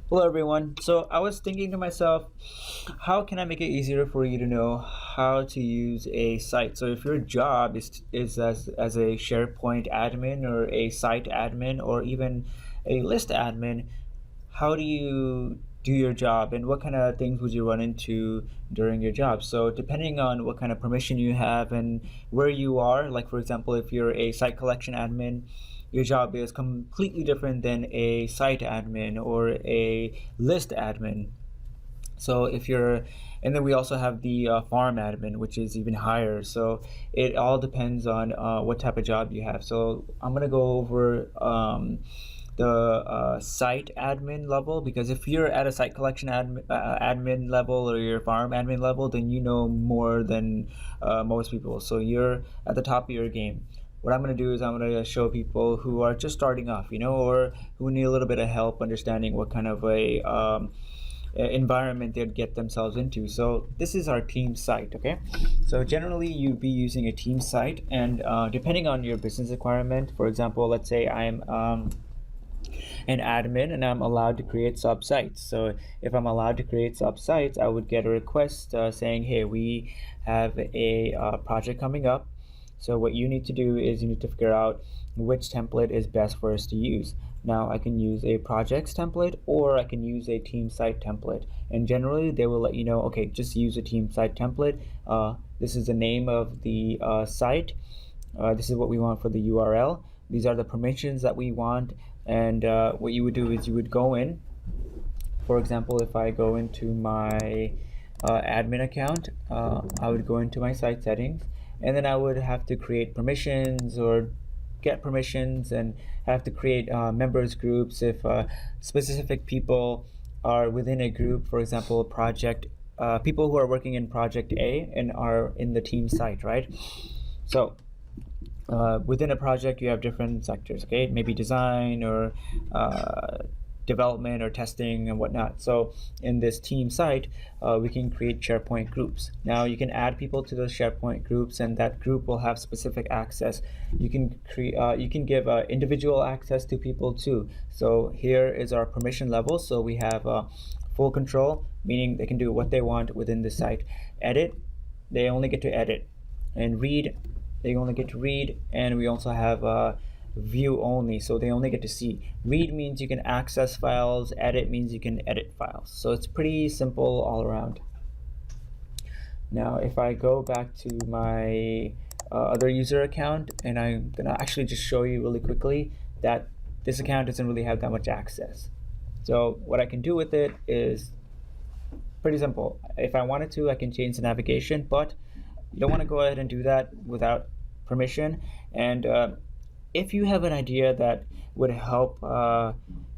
Hello, everyone. So I was thinking to myself, how can I make it easier for you to know how to use a site? So if your job is as a SharePoint admin or a site admin or even a list admin, how do you do your job and what kind of things would you run into during your job? So depending on what kind of permission you have and where you are, like for example, if you're a site collection admin, your job is completely different than a site admin or a list admin. So if you're, and then we also have the farm admin, which is even higher. So it all depends on what type of job you have. So I'm gonna go over the site admin level, because if you're at a site collection admin level or your farm admin level, then you know more than most people. So you're at the top of your game. What I'm going to do is I'm going to show people who are just starting off, or who need a little bit of help understanding what kind of a environment they'd get themselves into. So this is our team site, okay? So generally you'd be using a team site, and depending on your business requirement, for example, let's say I'm an admin and I'm allowed to create sub sites. So if I'm allowed to create sub sites, I would get a request saying, hey, we have a project coming up. So what you need to do is you need to figure out which template is best for us to use. Now I can use a projects template or I can use a team site template. And generally they will let you know, okay, just use a team site template. This is the name of the site. This is what we want for the URL. These are the permissions that we want. And what you would do is you would go in. For example, if I go into my admin account, I would go into my site settings, and then I would have to create permissions or get permissions and have to create members groups if specific people are within a group. For example, project people who are working in project A and are in the team site, right? So within a project you have different sectors, okay? Maybe design or development or testing and whatnot. So in this team site, we can create SharePoint groups. Now you can add people to those SharePoint groups, and that group will have specific access. You can give individual access to people too. So here is our permission level. So we have full control, meaning they can do what they want within the site. Edit, they only get to edit, and read, they only get to read, and we also have view only, so they only get to see. Read means you can access files, edit means you can edit files. So it's pretty simple all around. Now if I go back to my other user account, and I'm gonna actually just show you really quickly that this account doesn't really have that much access. So what I can do with it is pretty simple. If I wanted to, I can change the navigation, but you don't want to go ahead and do that without permission. And if you have an idea that would help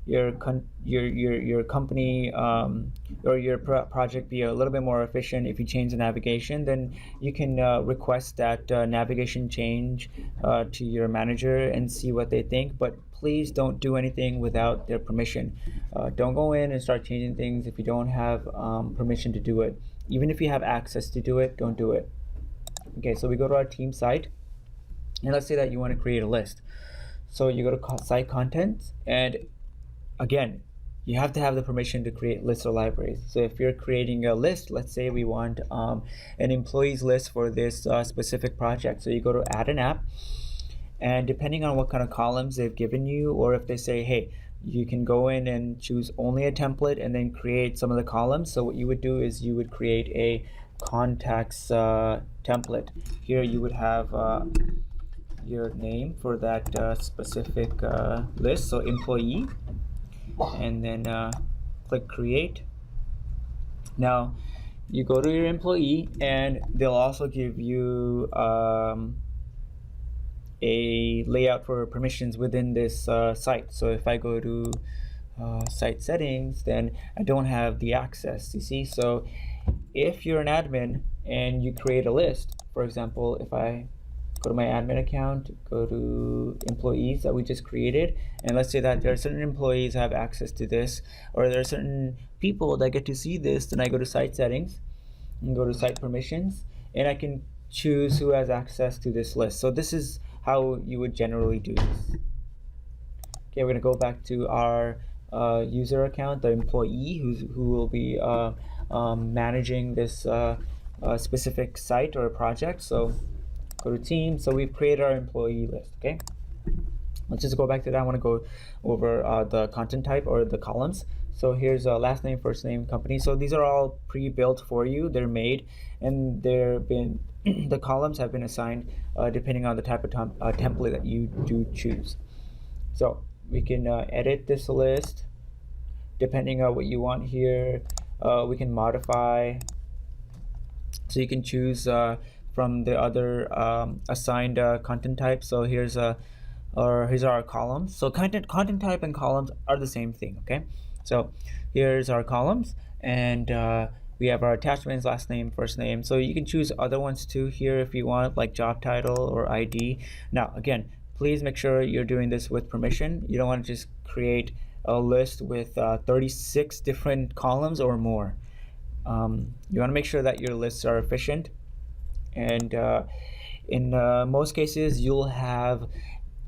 your company or your project be a little bit more efficient, if you change the navigation, then you can request that navigation change to your manager and see what they think. But please don't do anything without their permission. Don't go in and start changing things if you don't have permission to do it. Even if you have access to do it, don't do it. Okay, so we go to our team site, and let's say that you want to create a list. So you go to site contents, and again, you have to have the permission to create lists or libraries. So if you're creating a list, let's say we want an employees list for this specific project. So you go to add an app, and depending on what kind of columns they've given you, or if they say, hey, you can go in and choose only a template and then create some of the columns. So what you would do is you would create a contacts template. Here you would have your name for that specific list, so employee, and then click create. Now you go to your employee, and they'll also give you a layout for permissions within this site. So if I go to site settings, then I don't have the access, you see. So if you're an admin and you create a list, for example, if I go to my admin account, go to employees that we just created, and let's say that there are certain employees who have access to this, or there are certain people that get to see this, then I go to site settings and go to site permissions, and I can choose who has access to this list. So this is how you would generally do this. Okay, we're gonna go back to our user account, the employee who will be managing this specific site or project. So go to team. So we've created our employee list. Okay, let's just go back to that. I want to go over the content type or the columns. So here's last name, first name, company. So these are all pre-built for you. They're made, and they're been the columns have been assigned depending on the type of template that you do choose. So we can edit this list depending on what you want here. We can modify. So you can choose from the other assigned content type. So here's our columns. So content type and columns are the same thing. Okay, so here's our columns, and we have our attachments, last name, first name. So you can choose other ones too here if you want, like job title or ID. Now again, please make sure you're doing this with permission. You don't want to just create a list with 36 different columns or more. You want to make sure that your lists are efficient, and in most cases you'll have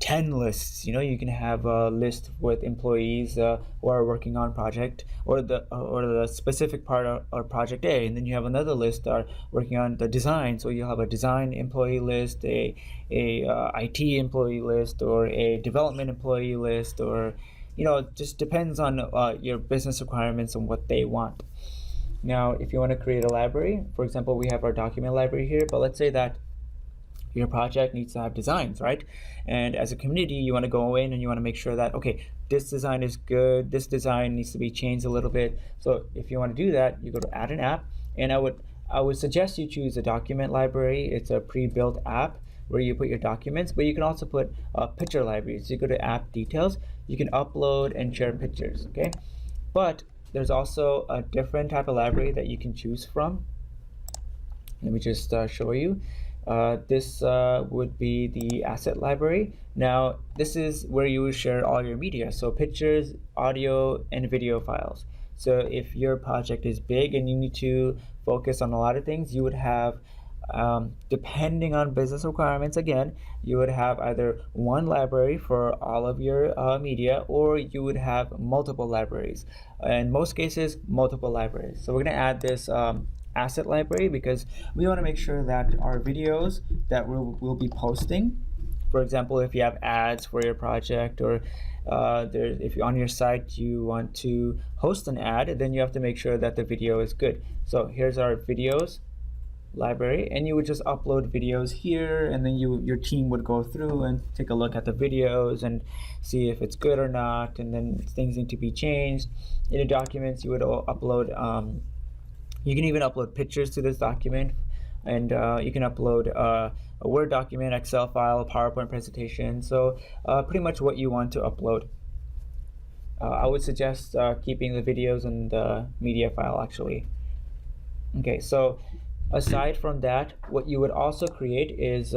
10 lists. You can have a list with employees who are working on project or the specific part of project A, and then you have another list that are working on the design. So you'll have a design employee list, a IT employee list, or a development employee list, or just depends on your business requirements and what they want. Now, if you want to create a library, for example, we have our document library here, but let's say that your project needs to have designs, right? And as a community, you want to go in and you want to make sure that, okay, this design is good, this design needs to be changed a little bit. So if you want to do that, you go to add an app, and I would suggest you choose a document library. It's a pre-built app where you put your documents, but you can also put picture libraries. So you go to app details, you can upload and share pictures, okay? But there's also a different type of library that you can choose from. Let me just show you. This would be the asset library. Now, this is where you would share all your media, so pictures, audio, and video files. So if your project is big and you need to focus on a lot of things, you would have, depending on business requirements, again, you would have either one library for all of your media, or you would have multiple libraries. In most cases, multiple libraries. So we're going to add this asset library because we want to make sure that our videos that we'll be posting, for example, if you have ads for your project, or if you're on your site you want to host an ad, then you have to make sure that the video is good. So here's our videos library, and you would just upload videos here, and then your team would go through and take a look at the videos and see if it's good or not, and then things need to be changed. In your documents, you would upload you can even upload pictures to this document, and you can upload a Word document, Excel file, PowerPoint presentation. So pretty much what you want to upload. I would suggest keeping the videos and the media file actually. Okay, so aside from that, what you would also create is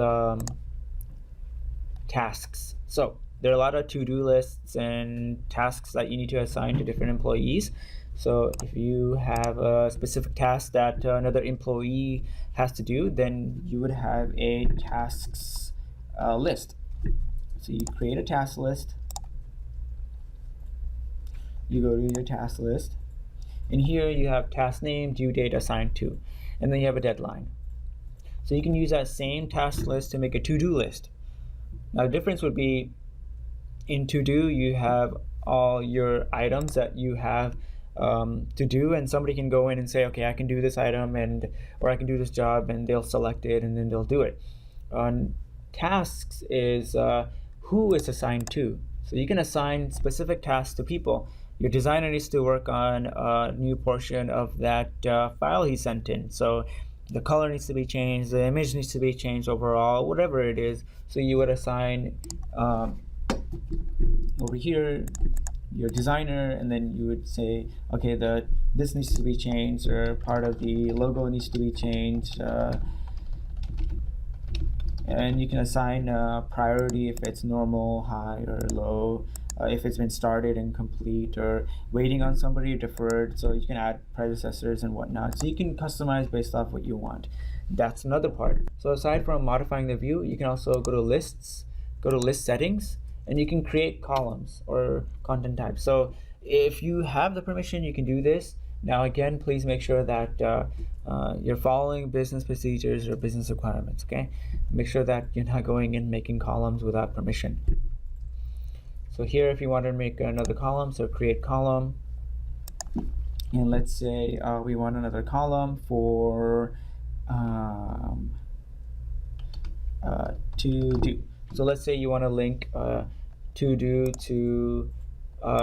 tasks. So there are a lot of to-do lists and tasks that you need to assign to different employees. So if you have a specific task that another employee has to do, then you would have a tasks list. So you create a task list. You go to your task list, and here you have task name, due date, assigned to, and then you have a deadline. So you can use that same task list to make a to-do list. Now the difference would be, in to-do you have all your items that you have to do, and somebody can go in and say, okay, I can do this item, or I can do this job, and they'll select it and then they'll do it. On tasks is who is assigned to. So you can assign specific tasks to people. Your designer needs to work on a new portion of that file he sent in. So the color needs to be changed, the image needs to be changed overall, whatever it is. So you would assign over here your designer, and then you would say, okay, this needs to be changed, or part of the logo needs to be changed, and you can assign priority if it's normal, high, or low, if it's been started and complete, or waiting on somebody, deferred. So you can add predecessors and whatnot. So you can customize based off what you want. That's another part. So aside from modifying the view, you can also go to lists, go to list settings, and you can create columns or content types. So if you have the permission, you can do this. Now again, please make sure that you're following business procedures or business requirements, okay? Make sure that you're not going in making columns without permission. So here, if you want to make another column, so create column, and let's say we want another column for to do. So let's say you want to link to do to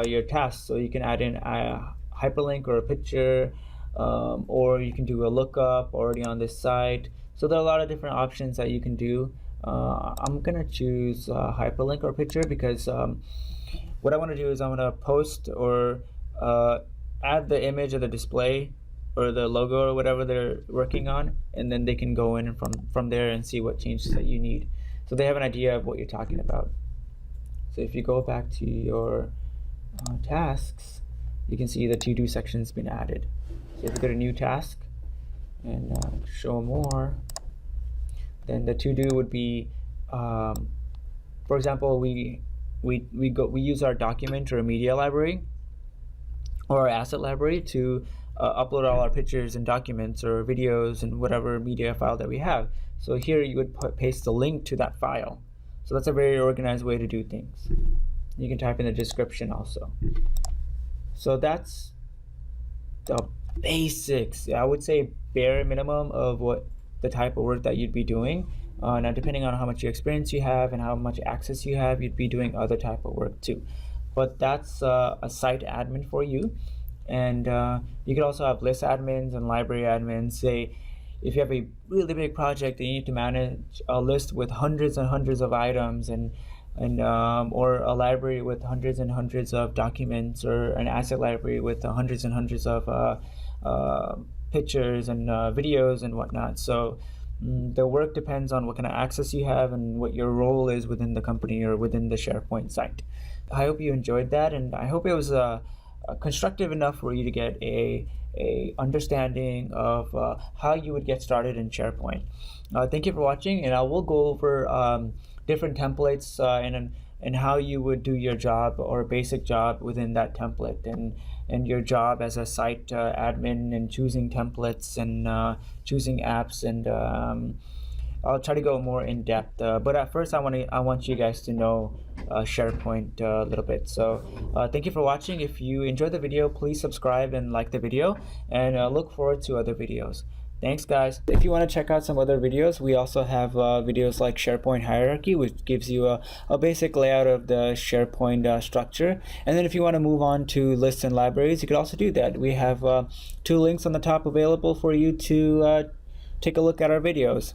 your tasks. So you can add in a hyperlink or a picture, or you can do a lookup already on this site. So there are a lot of different options that you can do. I'm gonna choose hyperlink or picture because what I want to do is I want to post or add the image of the display or the logo or whatever they're working on, and then they can go in from there and see what changes that you need. So they have an idea of what you're talking about. So if you go back to your tasks, you can see the to-do section's been added. So if you go to new task and show more, then the to-do would be, for example, we use our document or media library or our asset library to upload all our pictures and documents or videos and whatever media file that we have. So here you would paste the link to that file. So that's a very organized way to do things. You can type in the description also. So that's the basics. I would say bare minimum of what the type of work that you'd be doing. Now, depending on how much experience you have and how much access you have, you'd be doing other type of work too. But that's a site admin for you. And you could also have list admins and library admins. Say, if you have a really big project and you need to manage a list with hundreds and hundreds of items, and or a library with hundreds and hundreds of documents, or an asset library with hundreds and hundreds of pictures and videos and whatnot. So the work depends on what kind of access you have and what your role is within the company or within the SharePoint site. I hope you enjoyed that, and I hope it was constructive enough for you to get a understanding of how you would get started in SharePoint. Thank you for watching, and I will go over different templates and how you would do your job or basic job within that template, and your job as a site admin, and choosing templates and choosing apps, and I'll try to go more in depth. But at first, I want you guys to know SharePoint a little bit. So thank you for watching. If you enjoyed the video, please subscribe and like the video, and look forward to other videos. Thanks, guys. If you want to check out some other videos, we also have videos like SharePoint hierarchy, which gives you a basic layout of the SharePoint structure. And then if you want to move on to lists and libraries, you could also do that. We have 2 links on the top available for you to take a look at our videos.